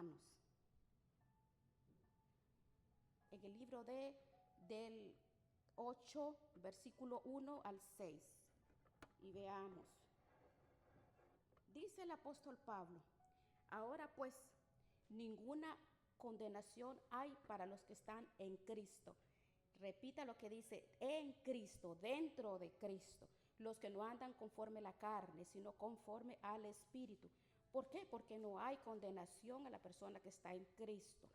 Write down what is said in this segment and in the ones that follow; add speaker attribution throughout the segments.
Speaker 1: Romanos, en el libro del 8, versículo 1 al 6. Y veamos. Dice el apóstol Pablo: ahora pues, ninguna condenación hay para los que están en Cristo. Repita lo que dice: en Cristo, dentro de Cristo. Los que no andan conforme a la carne, sino conforme al Espíritu. ¿Por qué? Porque no hay condenación a la persona que está en Cristo.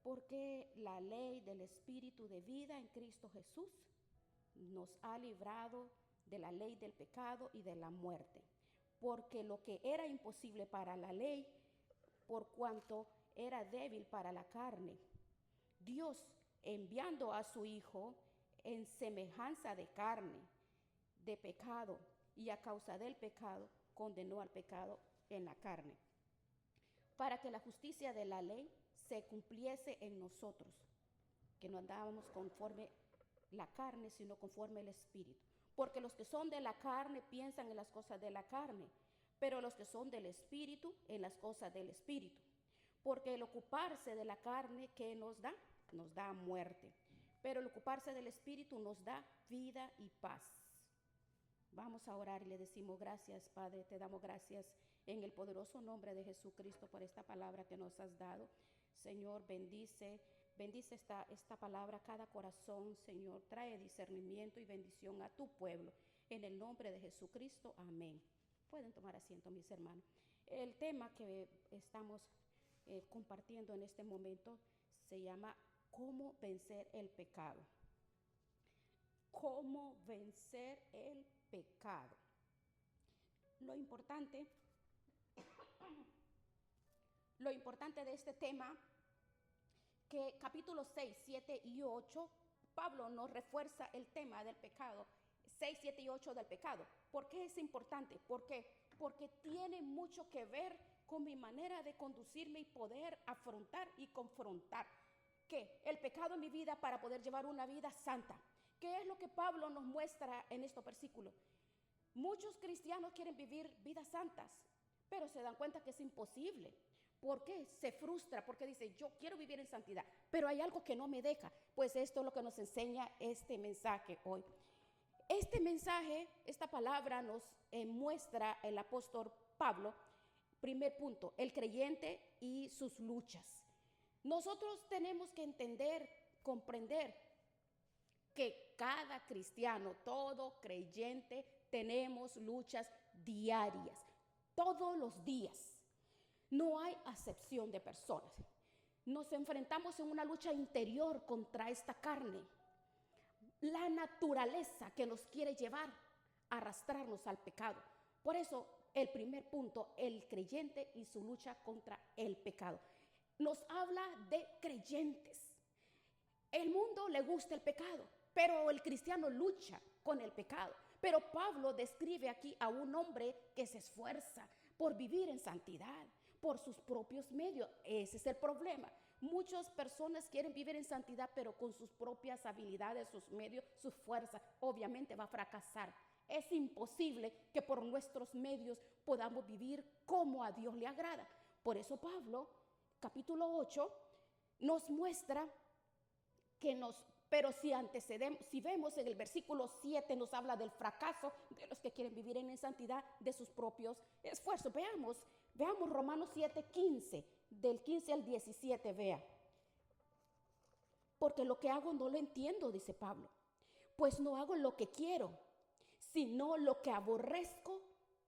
Speaker 1: Porque la ley del Espíritu de vida en Cristo Jesús nos ha librado de la ley del pecado y de la muerte. Porque lo que era imposible para la ley, por cuanto era débil para la carne, Dios, enviando a su Hijo en semejanza de carne, de pecado, y a causa del pecado, condenó al pecado en la carne, para que la justicia de la ley se cumpliese en nosotros, que no andábamos conforme la carne, sino conforme el Espíritu. Porque los que son de la carne piensan en las cosas de la carne, pero los que son del Espíritu, en las cosas del Espíritu. Porque el ocuparse de la carne, ¿qué nos da? Nos da muerte. Pero el ocuparse del Espíritu nos da vida y paz. Vamos a orar y le decimos: gracias, Padre, te damos gracias en el poderoso nombre de Jesucristo por esta palabra que nos has dado. Señor, bendice esta palabra a cada corazón, Señor. Trae discernimiento y bendición a tu pueblo. En el nombre de Jesucristo, amén. Pueden tomar asiento, mis hermanos. El tema que estamos compartiendo en este momento se llama ¿cómo vencer el pecado? ¿Cómo vencer el pecado? Lo importante de este tema, que capítulos 6, 7 y 8, Pablo nos refuerza el tema del pecado, 6, 7 y 8 del pecado. ¿Por qué es importante? ¿Por qué? Porque tiene mucho que ver con mi manera de conducirme y poder afrontar y confrontar ¿qué? El pecado en mi vida para poder llevar una vida santa. ¿Qué es lo que Pablo nos muestra en estos versículos? Muchos cristianos quieren vivir vidas santas, pero se dan cuenta que es imposible. ¿Por qué? Se frustra porque dice: yo quiero vivir en santidad, pero hay algo que no me deja. Pues esto es lo que nos enseña este mensaje hoy. Este mensaje, esta palabra nos muestra el apóstol Pablo. Primer punto, el creyente y sus luchas. Nosotros tenemos que entender, comprender que cada cristiano, todo creyente, tenemos luchas diarias, todos los días. No hay acepción de personas. Nos enfrentamos en una lucha interior contra esta carne, la naturaleza que nos quiere llevar a arrastrarnos al pecado. Por eso, el primer punto, el creyente y su lucha contra el pecado. Nos habla de creyentes. El mundo le gusta el pecado, pero el cristiano lucha con el pecado. Pero Pablo describe aquí a un hombre que se esfuerza por vivir en santidad, por sus propios medios. Ese es el problema. Muchas personas quieren vivir en santidad, pero con sus propias habilidades, sus medios, su fuerza. Obviamente va a fracasar. Es imposible que por nuestros medios podamos vivir como a Dios le agrada. Por eso Pablo, capítulo 8, nos muestra pero si vemos en el versículo 7, nos habla del fracaso de los que quieren vivir en santidad de sus propios esfuerzos. Veamos Romanos 7, 15, del 15 al 17, vea. Porque lo que hago no lo entiendo, dice Pablo, pues no hago lo que quiero, sino lo que aborrezco,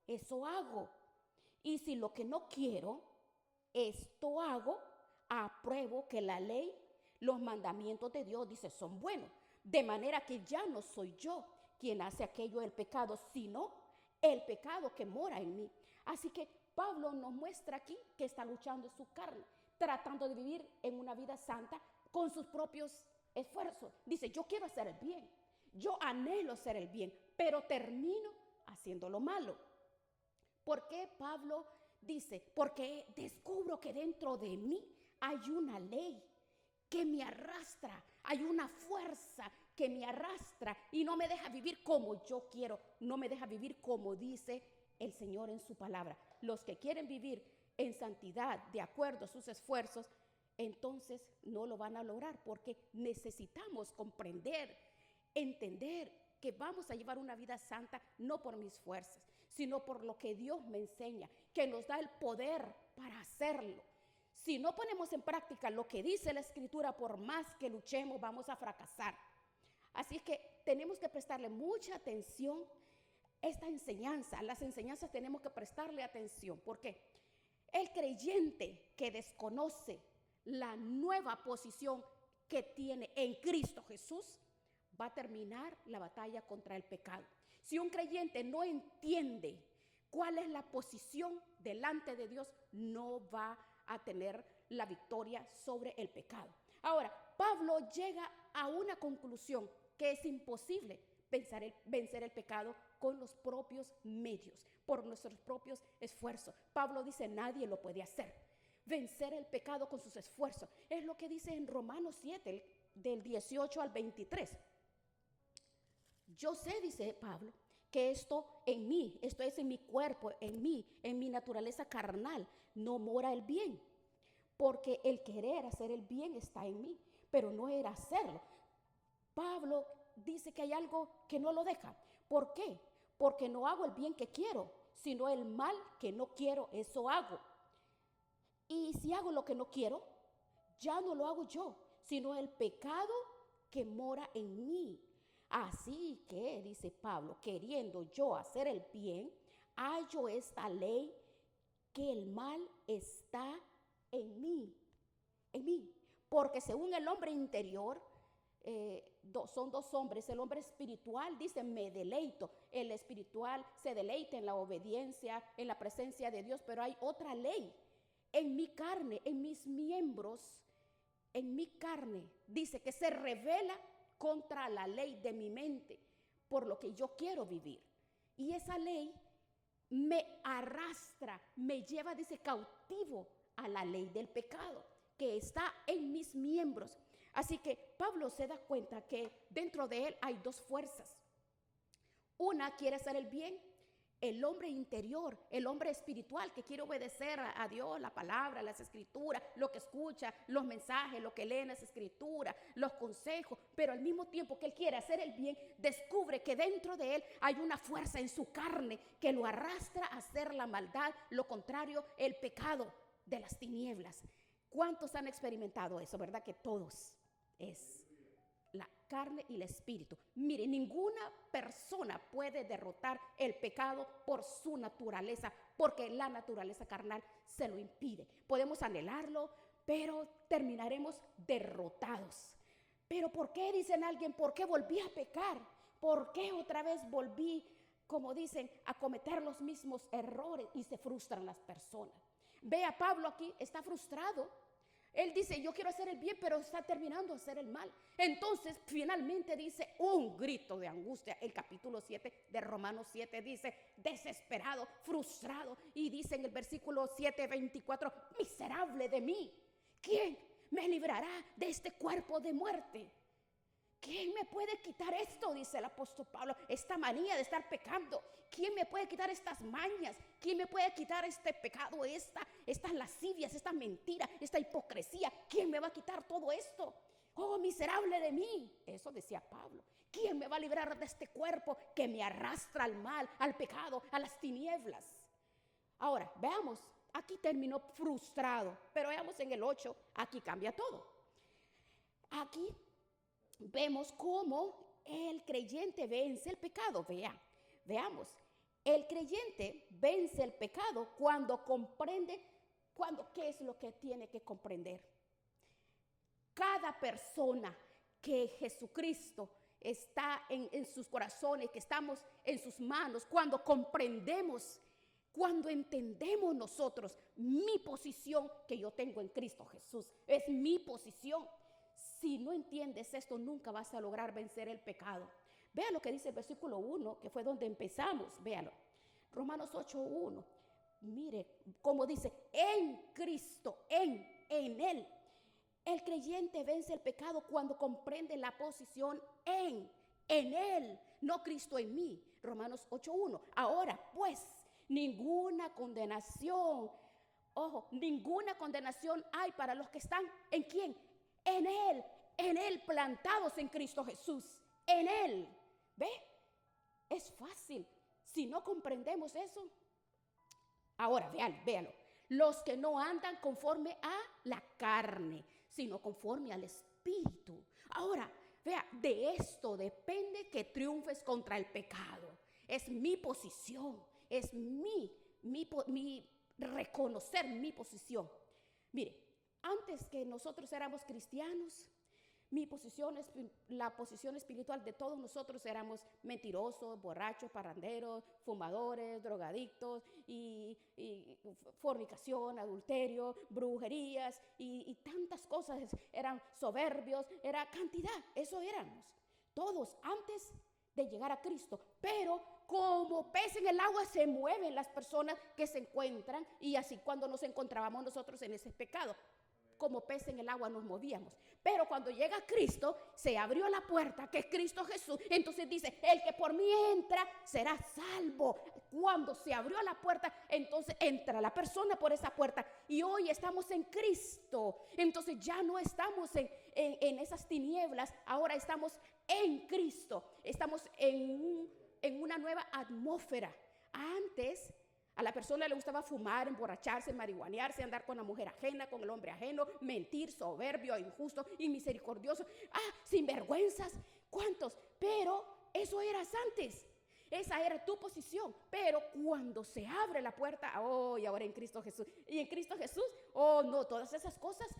Speaker 1: eso hago. Y si lo que no quiero, esto hago, apruebo que la ley, los mandamientos de Dios, dice, son buenos. De manera que ya no soy yo quien hace aquello del pecado, sino el pecado que mora en mí. Así que Pablo nos muestra aquí que está luchando en su carne, tratando de vivir en una vida santa con sus propios esfuerzos. Dice: yo quiero hacer el bien, yo anhelo hacer el bien, pero termino haciendo lo malo. ¿Por qué Pablo dice? Porque descubro que dentro de mí hay una ley que me arrastra, hay una fuerza que me arrastra y no me deja vivir como yo quiero, no me deja vivir como dice el Señor en su palabra. Los que quieren vivir en santidad, de acuerdo a sus esfuerzos, entonces no lo van a lograr, porque necesitamos comprender, entender que vamos a llevar una vida santa no por mis fuerzas, sino por lo que Dios me enseña, que nos da el poder para hacerlo. Si no ponemos en práctica lo que dice la Escritura, por más que luchemos, vamos a fracasar. Así es que tenemos que prestarle mucha atención a esta enseñanza. Las enseñanzas tenemos que prestarle atención, porque el creyente que desconoce la nueva posición que tiene en Cristo Jesús va a terminar la batalla contra el pecado. Si un creyente no entiende cuál es la posición delante de Dios, no va a tener la victoria sobre el pecado. Ahora, Pablo llega a una conclusión, que es imposible vencer el pecado con los propios medios, por nuestros propios esfuerzos. Pablo dice, nadie lo puede hacer. Vencer el pecado con sus esfuerzos. Es lo que dice en Romanos 7, del 18 al 23. Yo sé, dice Pablo, que esto en mí, esto es en mi cuerpo, en mí, en mi naturaleza carnal, no mora el bien. Porque el querer hacer el bien está en mí, pero no era hacerlo. Pablo dice que hay algo que no lo deja. ¿Por qué? Porque no hago el bien que quiero, sino el mal que no quiero, eso hago. Y si hago lo que no quiero, ya no lo hago yo, sino el pecado que mora en mí. Así que, dice Pablo, queriendo yo hacer el bien, hallo esta ley, que el mal está en mí, porque según el hombre interior, son dos hombres. El hombre espiritual dice, me deleito. El espiritual se deleita en la obediencia, en la presencia de Dios, pero hay otra ley en mi carne, en mis miembros, en mi carne, dice que se revela contra la ley de mi mente, por lo que yo quiero vivir. Y esa ley me arrastra, me lleva, dice, cautivo a la ley del pecado que está en mis miembros. Así que Pablo se da cuenta que dentro de él hay dos fuerzas. Una quiere hacer el bien, el hombre interior, el hombre espiritual que quiere obedecer a Dios, la palabra, las escrituras, lo que escucha, los mensajes, lo que lee en las escrituras, los consejos, pero al mismo tiempo que él quiere hacer el bien, descubre que dentro de él hay una fuerza en su carne que lo arrastra a hacer la maldad, lo contrario, el pecado de las tinieblas. ¿Cuántos han experimentado eso? ¿Verdad que todos? Es la carne y el espíritu. Mire, ninguna persona puede derrotar el pecado por su naturaleza, porque la naturaleza carnal se lo impide. Podemos anhelarlo, pero terminaremos derrotados. ¿Pero por qué? Dicen alguien, ¿por qué volví a pecar? ¿Por qué otra vez volví, como dicen, a cometer los mismos errores? Y se frustran las personas. Vea, Pablo aquí está frustrado. Él dice, yo quiero hacer el bien, pero está terminando de hacer el mal. Entonces, finalmente dice un grito de angustia. El capítulo 7 de Romanos 7 dice, desesperado, frustrado. Y dice en el versículo 7:24, miserable de mí. ¿Quién me librará de este cuerpo de muerte? ¿Quién me puede quitar esto? Dice el apóstol Pablo, esta manía de estar pecando. ¿Quién me puede quitar estas mañas? ¿Quién me puede quitar este pecado, estas lascivias, esta mentira, esta hipocresía? ¿Quién me va a quitar todo esto? Oh, miserable de mí. Eso decía Pablo. ¿Quién me va a librar de este cuerpo que me arrastra al mal, al pecado, a las tinieblas? Ahora, veamos, aquí terminó frustrado, pero veamos en el 8, aquí cambia todo. Aquí vemos cómo el creyente vence el pecado. Veamos, el creyente vence el pecado cuando comprende, ¿qué es lo que tiene que comprender? Cada persona que Jesucristo está en sus corazones, que estamos en sus manos, cuando comprendemos, cuando entendemos nosotros mi posición que yo tengo en Cristo Jesús, es mi posición. Si no entiendes esto, nunca vas a lograr vencer el pecado. Vea lo que dice el versículo 1, que fue donde empezamos. Véalo. Romanos 8:1. Mire cómo dice, en Cristo, en Él. El creyente vence el pecado cuando comprende la posición en Él, no Cristo en mí. Romanos 8:1. Ahora, pues, ninguna condenación Ojo, ninguna condenación hay para los que están ¿en quién? En Él, plantados en Cristo Jesús, en Él. ¿Ve? Es fácil. Si no comprendemos eso. Ahora, véanlo. Los que no andan conforme a la carne, sino conforme al Espíritu. Ahora, vea, de esto depende que triunfes contra el pecado. Es mi posición, es mi reconocer mi posición. Mire, antes que nosotros éramos cristianos, la posición espiritual de todos nosotros éramos mentirosos, borrachos, parranderos, fumadores, drogadictos y fornicación, adulterio, brujerías y tantas cosas. Eran soberbios, era cantidad, eso éramos todos antes de llegar a Cristo. Pero como pez en el agua se mueven las personas que se encuentran, y así cuando nos encontrábamos nosotros en ese pecado, como pez en el agua nos movíamos. Pero cuando llega Cristo, se abrió la puerta, que es Cristo Jesús. Entonces dice, el que por mí entra será salvo. Cuando se abrió la puerta, entonces entra la persona por esa puerta. Y hoy estamos en Cristo. Entonces ya no estamos en esas tinieblas. Ahora estamos en Cristo. Estamos en una nueva atmósfera. Antes a la persona le gustaba fumar, emborracharse, marihuanearse, andar con la mujer ajena, con el hombre ajeno, mentir, soberbio, injusto y misericordioso. Sinvergüenzas, ¿cuántos? Pero eso eras antes. Esa era tu posición. Pero cuando se abre la puerta, y ahora en Cristo Jesús. Y en Cristo Jesús, no, todas esas cosas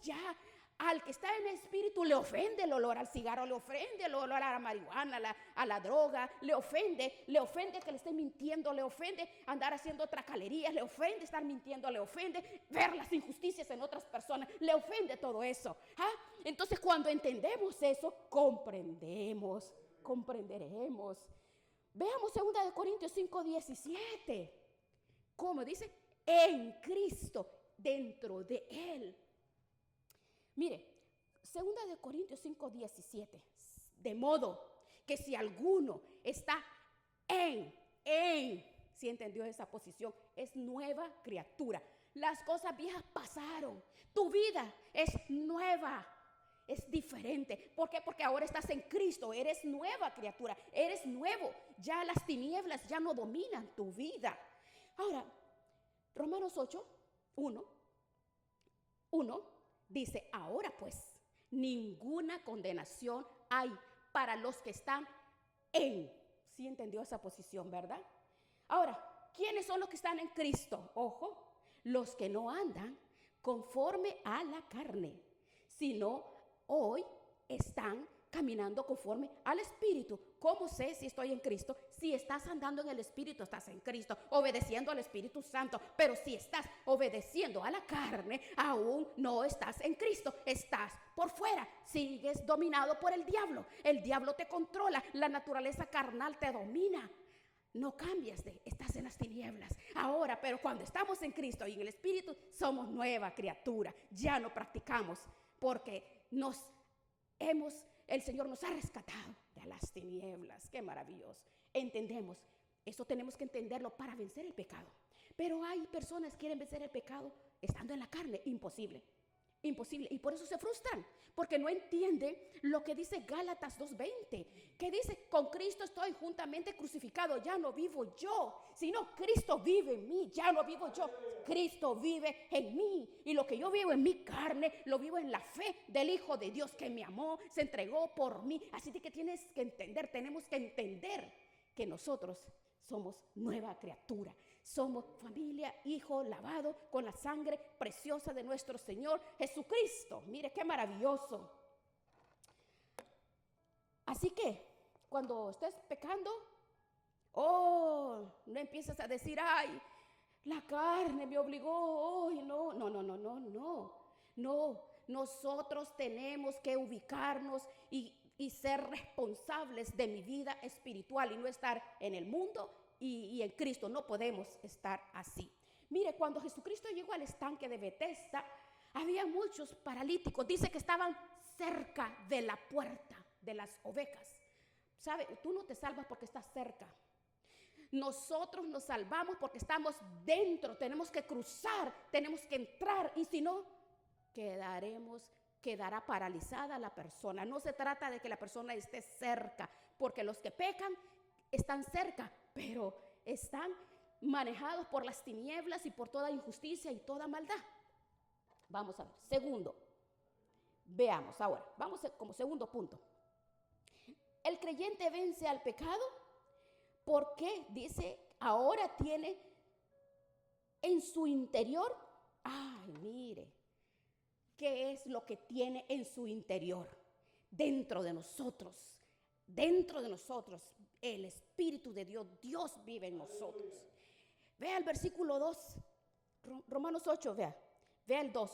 Speaker 1: ya. Al que está en el espíritu le ofende el olor al cigarro, le ofende el olor a la marihuana, a la droga, le ofende que le estén mintiendo, le ofende andar haciendo tracalerías, le ofende estar mintiendo, le ofende ver las injusticias en otras personas, le ofende todo eso. Entonces cuando entendemos eso, comprenderemos. Veamos 2 Corintios 5:17. ¿Cómo dice? En Cristo, dentro de Él. Mire, 2 Corintios 5:17, de modo que si alguno está si entendió esa posición, es nueva criatura. Las cosas viejas pasaron, tu vida es nueva, es diferente. ¿Por qué? Porque ahora estás en Cristo, eres nueva criatura, eres nuevo. Ya las tinieblas ya no dominan tu vida. Ahora, Romanos 8:1 dice, ahora pues, ninguna condenación hay para los que están en. ¿Sí entendió esa posición, verdad? Ahora, ¿quiénes son los que están en Cristo? Ojo, los que no andan conforme a la carne, sino hoy están caminando conforme al Espíritu. ¿Cómo sé si estoy en Cristo? Si estás andando en el Espíritu, estás en Cristo, obedeciendo al Espíritu Santo. Pero si estás obedeciendo a la carne, aún no estás en Cristo, estás por fuera, sigues dominado por el diablo. El diablo te controla, la naturaleza carnal te domina. No cambias estás en las tinieblas. Ahora, pero cuando estamos en Cristo y en el Espíritu, somos nueva criatura. Ya no practicamos porque el Señor nos ha rescatado de las tinieblas. Qué maravilloso. Entendemos. Eso tenemos que entenderlo para vencer el pecado. Pero hay personas que quieren vencer el pecado estando en la carne. Imposible. Y por eso se frustran. Porque no entienden lo que dice Gálatas 2:20. Que dice, con Cristo estoy juntamente crucificado. Ya no vivo yo, sino Cristo vive en mí. Ya no vivo yo, Cristo vive en mí. Y lo que yo vivo en mi carne, lo vivo en la fe del Hijo de Dios que me amó, se entregó por mí. Así que tenemos que entender que nosotros somos nueva criatura. Somos familia, hijo lavado con la sangre preciosa de nuestro Señor Jesucristo. Mire qué maravilloso. Así que cuando estés pecando, no empieces a decir, ay, la carne me obligó. No. Nosotros tenemos que ubicarnos y ser responsables de mi vida espiritual y no estar en el mundo y en Cristo. No podemos estar así. Mire, cuando Jesucristo llegó al estanque de Betesda, había muchos paralíticos. Dice que estaban cerca de la puerta de las ovejas. ¿Sabe? Tú no te salvas porque estás cerca. Nosotros nos salvamos porque estamos dentro, tenemos que cruzar, tenemos que entrar, y si no, quedará paralizada la persona. No se trata de que la persona esté cerca, porque los que pecan están cerca, pero están manejados por las tinieblas y por toda injusticia y toda maldad. Vamos a ver. Segundo, veamos ahora, como segundo punto. El creyente vence al pecado porque, dice, ahora tiene en su interior, ay, mire, ¿qué es lo que tiene en su interior? Dentro de nosotros, el Espíritu de Dios, Dios vive en nosotros. Vea el versículo 2, Romanos 8, vea el 2.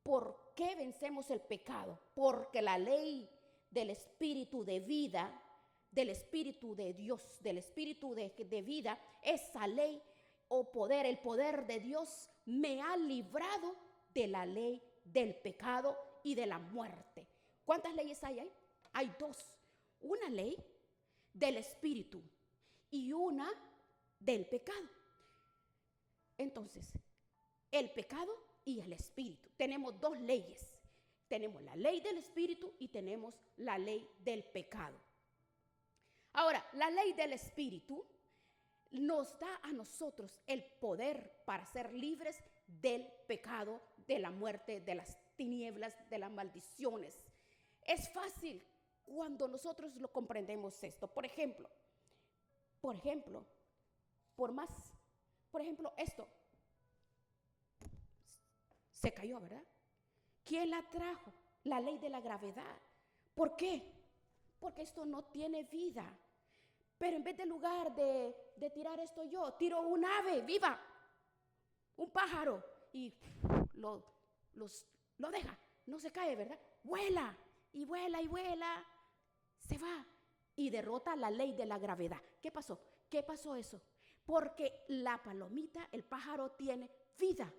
Speaker 1: ¿Por qué vencemos el pecado? Porque la ley del Espíritu de vida, del Espíritu de Dios, del Espíritu de vida, esa ley o poder, el poder de Dios me ha librado de la ley del pecado y de la muerte. ¿Cuántas leyes hay ahí? Hay dos. Una ley del Espíritu y una del pecado. Entonces, el pecado y el Espíritu. Tenemos dos leyes. Tenemos la ley del Espíritu y tenemos la ley del pecado. Ahora, la ley del Espíritu nos da a nosotros el poder para ser libres del pecado, de la muerte, de las tinieblas, de las maldiciones. Es fácil cuando nosotros lo comprendemos esto. Por ejemplo, esto se cayó, ¿verdad? ¿Quién la trajo? La ley de la gravedad. ¿Por qué? Porque esto no tiene vida. Pero en vez de lugar de tirar esto yo, tiro un ave viva, un pájaro, y lo deja, no se cae, ¿verdad? Vuela, y vuela, y vuela, se va, y derrota la ley de la gravedad. ¿Qué pasó? ¿Qué pasó eso? Porque la palomita, el pájaro tiene vida,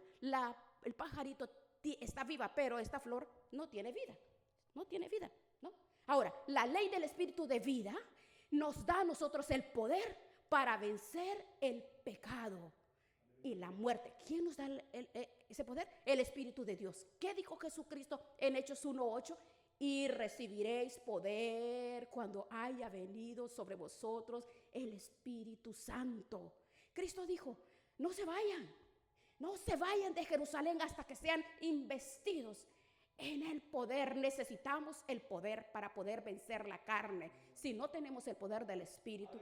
Speaker 1: el pajarito está viva, pero esta flor no tiene vida, ¿no? Ahora, la ley del Espíritu de vida nos da a nosotros el poder para vencer el pecado y la muerte. ¿Quién nos da ese poder? El Espíritu de Dios. ¿Qué dijo Jesucristo en Hechos 1:8? Y recibiréis poder cuando haya venido sobre vosotros el Espíritu Santo. Cristo dijo, no se vayan de Jerusalén hasta que sean investidos en el poder. Necesitamos el poder para poder vencer la carne. Si no tenemos el poder del Espíritu,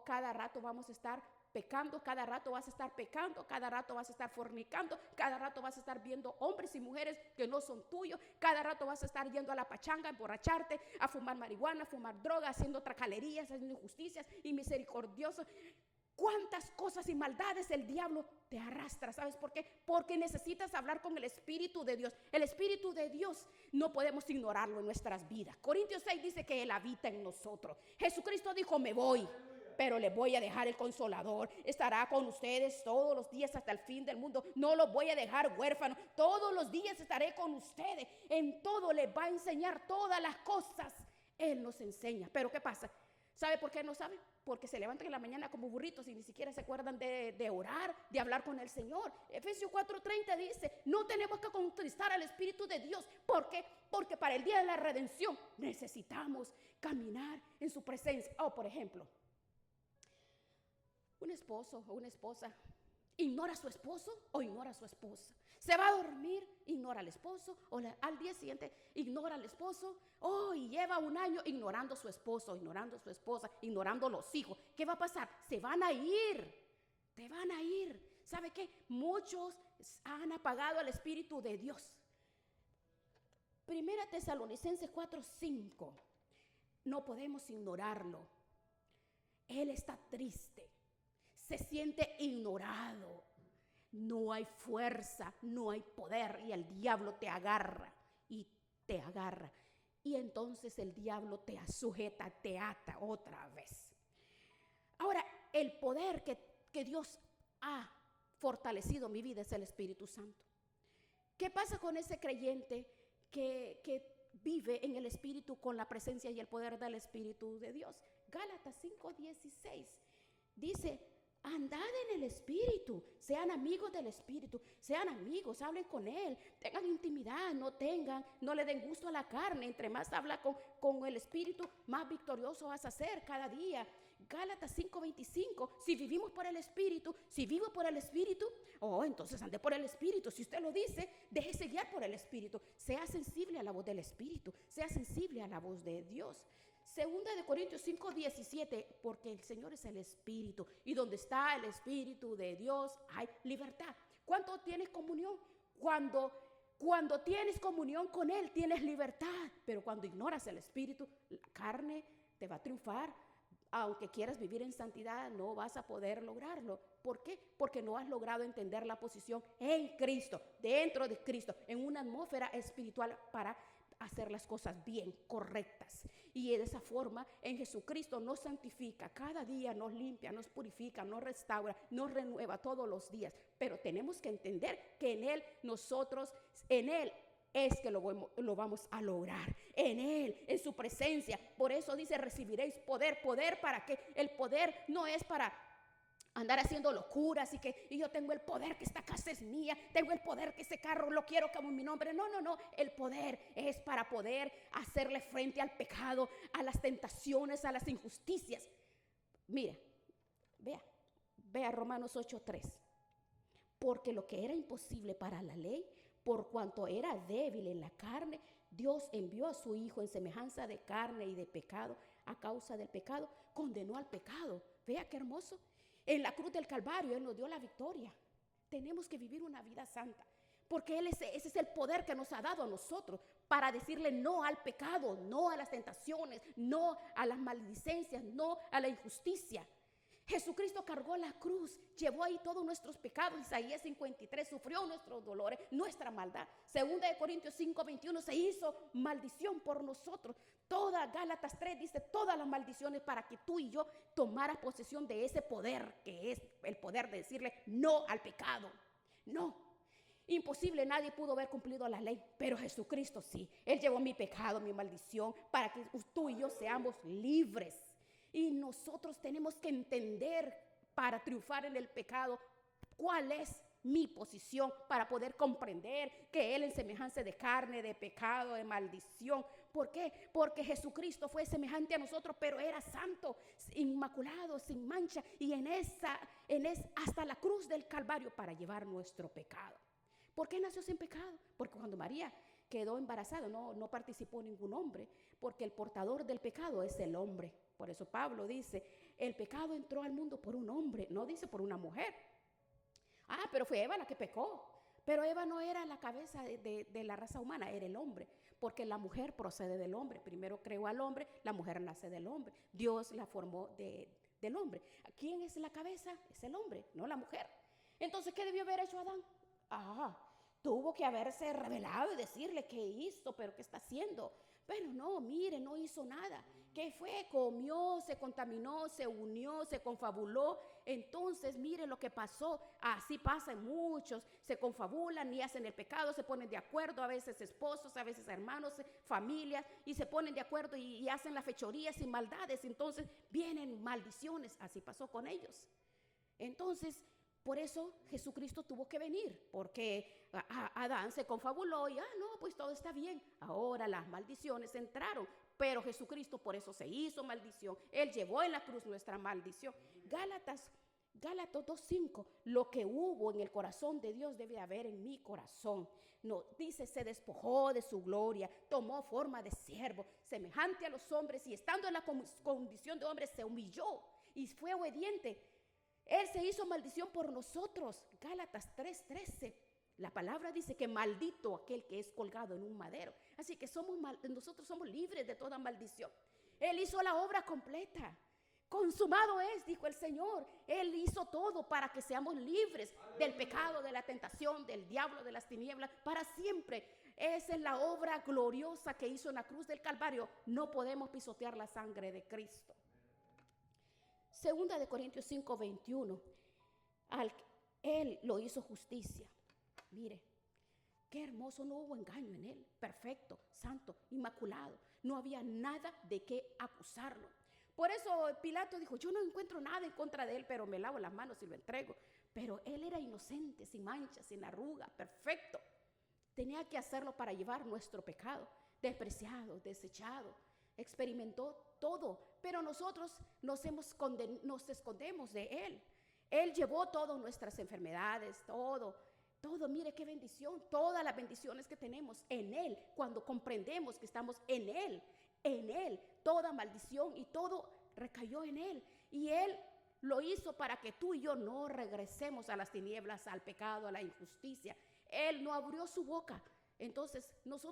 Speaker 1: cada rato vamos a estar pecando, cada rato vas a estar pecando, cada rato vas a estar fornicando, cada rato vas a estar viendo hombres y mujeres que no son tuyos, cada rato vas a estar yendo a la pachanga, a emborracharte, a fumar marihuana, a fumar droga, haciendo tracalerías, haciendo injusticias y misericordioso. ¿Cuántas cosas y maldades el diablo te arrastra? ¿Sabes por qué? Porque necesitas hablar con el Espíritu de Dios. El Espíritu de Dios no podemos ignorarlo en nuestras vidas. Corintios 6 dice que Él habita en nosotros. Jesucristo dijo, me voy, pero les voy a dejar el Consolador. Estará con ustedes todos los días hasta el fin del mundo. No los voy a dejar huérfanos. Todos los días estaré con ustedes. En todo les va a enseñar todas las cosas. Él nos enseña. Pero ¿qué pasa? ¿Sabe por qué no sabe? Porque se levantan en la mañana como burritos y ni siquiera se acuerdan de orar, de hablar con el Señor. Efesios 4:30 dice, no tenemos que contristar al Espíritu de Dios. ¿Por qué? Porque para el día de la redención necesitamos caminar en su presencia. Por ejemplo, un esposo o una esposa ignora a su esposo o ignora a su esposa. Se va a dormir, ignora al esposo, al día siguiente ignora al esposo, y lleva un año ignorando a su esposo, ignorando a su esposa, ignorando a los hijos. ¿Qué va a pasar? Se van a ir, te van a ir. ¿Sabe qué? Muchos han apagado al Espíritu de Dios. Primera Tesalonicenses 4:5. No podemos ignorarlo. Él está triste, se siente ignorado. No hay fuerza, no hay poder, y el diablo te agarra y te agarra. Y entonces el diablo te sujeta, te ata otra vez. Ahora, el poder que Dios ha fortalecido mi vida es el Espíritu Santo. ¿Qué pasa con ese creyente que vive en el Espíritu con la presencia y el poder del Espíritu de Dios? Gálatas 5:16 Dice, andad en el Espíritu, sean amigos del Espíritu, sean amigos, hablen con Él, tengan intimidad, no le den gusto a la carne. Entre más habla con el Espíritu, más victorioso vas a ser cada día. Gálatas 5:25, si vivimos por el Espíritu, si vivo por el Espíritu, entonces ande por el Espíritu. Si usted lo dice, déjese guiar por el Espíritu. Sea sensible a la voz del Espíritu, sea sensible a la voz de Dios. Segunda de Corintios 5:17, porque el Señor es el Espíritu, y donde está el Espíritu de Dios hay libertad. ¿Cuánto tienes comunión? Cuando tienes comunión con Él, tienes libertad. Pero cuando ignoras el Espíritu, la carne te va a triunfar. Aunque quieras vivir en santidad, no vas a poder lograrlo. ¿Por qué? Porque no has logrado entender la posición en Cristo, dentro de Cristo, en una atmósfera espiritual para hacer las cosas bien, correctas. Y de esa forma, en Jesucristo nos santifica, cada día nos limpia, nos purifica, nos restaura, nos renueva todos los días. Pero tenemos que entender que en Él es que lo vamos a lograr, en Él, en su presencia. Por eso dice, recibiréis poder. ¿Poder para qué? El poder no es para andar haciendo locuras y yo tengo el poder que esta casa es mía, tengo el poder que ese carro lo quiero como mi nombre. No, el poder es para poder hacerle frente al pecado, a las tentaciones, a las injusticias. Mira, vea Romanos 8:3, porque lo que era imposible para la ley, por cuanto era débil en la carne, Dios envió a su Hijo en semejanza de carne y de pecado. A causa del pecado, condenó al pecado. Vea qué hermoso. En la cruz del Calvario, Él nos dio la victoria. Tenemos que vivir una vida santa, porque ese es el poder que nos ha dado a nosotros para decirle no al pecado, no a las tentaciones, no a las maldicencias, no a la injusticia. Jesucristo cargó la cruz, llevó ahí todos nuestros pecados. Isaías 53, sufrió nuestros dolores, nuestra maldad. Segunda de Corintios 5:21, se hizo maldición por nosotros. Gálatas 3 dice todas las maldiciones para que tú y yo tomaras posesión de ese poder, que es el poder de decirle no al pecado. No, imposible, nadie pudo haber cumplido la ley, pero Jesucristo sí. Él llevó mi pecado, mi maldición, para que tú y yo seamos libres. Y nosotros tenemos que entender, para triunfar en el pecado, cuál es mi posición, para poder comprender que Él en semejanza de carne, de pecado, de maldición. ¿Por qué? Porque Jesucristo fue semejante a nosotros, pero era santo, inmaculado, sin mancha, y hasta la cruz del Calvario para llevar nuestro pecado. ¿Por qué nació sin pecado? Porque cuando María quedó embarazada, no participó ningún hombre, porque el portador del pecado es el hombre. Por eso Pablo dice, el pecado entró al mundo por un hombre, no dice por una mujer. Pero fue Eva la que pecó. Pero Eva no era la cabeza de la raza humana, era el hombre, porque la mujer procede del hombre. Primero creó al hombre, la mujer nace del hombre. Dios la formó del hombre. ¿Quién es la cabeza? Es el hombre, no la mujer. Entonces, ¿qué debió haber hecho Adán? Tuvo que haberse revelado y decirle qué hizo, pero qué está haciendo. Pero no, mire, no hizo nada. ¿Qué fue? Comió, se contaminó, se unió, se confabuló. Entonces, mire lo que pasó. Así pasa en muchos. Se confabulan y hacen el pecado, se ponen de acuerdo, a veces esposos, a veces hermanos, familias, y se ponen de acuerdo y hacen las fechorías y maldades. Entonces, vienen maldiciones. Así pasó con ellos. Entonces, por eso Jesucristo tuvo que venir, porque Adán se confabuló y pues todo está bien. Ahora las maldiciones entraron, pero Jesucristo por eso se hizo maldición. Él llevó en la cruz nuestra maldición. Gálatas 2:5, lo que hubo en el corazón de Dios debe haber en mi corazón. No, dice, se despojó de su gloria, tomó forma de siervo, semejante a los hombres, y estando en la condición de hombre se humilló y fue obediente. Él se hizo maldición por nosotros. Gálatas 3:13. La palabra dice que maldito aquel que es colgado en un madero. Así que nosotros somos libres de toda maldición. Él hizo la obra completa. Consumado es, dijo el Señor. Él hizo todo para que seamos libres del pecado, de la tentación, del diablo, de las tinieblas, para siempre. Esa es la obra gloriosa que hizo en la cruz del Calvario. No podemos pisotear la sangre de Cristo. Segunda de Corintios 5:21, Él lo hizo justicia. Mire, qué hermoso, no hubo engaño en Él, perfecto, santo, inmaculado. No había nada de qué acusarlo. Por eso Pilato dijo, yo no encuentro nada en contra de él, pero me lavo las manos y lo entrego. Pero él era inocente, sin mancha, sin arruga, perfecto. Tenía que hacerlo para llevar nuestro pecado, despreciado, desechado. Experimentó todo, pero nosotros nos escondemos de él. Él llevó todas nuestras enfermedades, todo. Mire qué bendición, todas las bendiciones que tenemos en él, cuando comprendemos que estamos en él, toda maldición y todo recayó en él. Y él lo hizo para que tú y yo no regresemos a las tinieblas, al pecado, a la injusticia. Él no abrió su boca. Entonces nosotros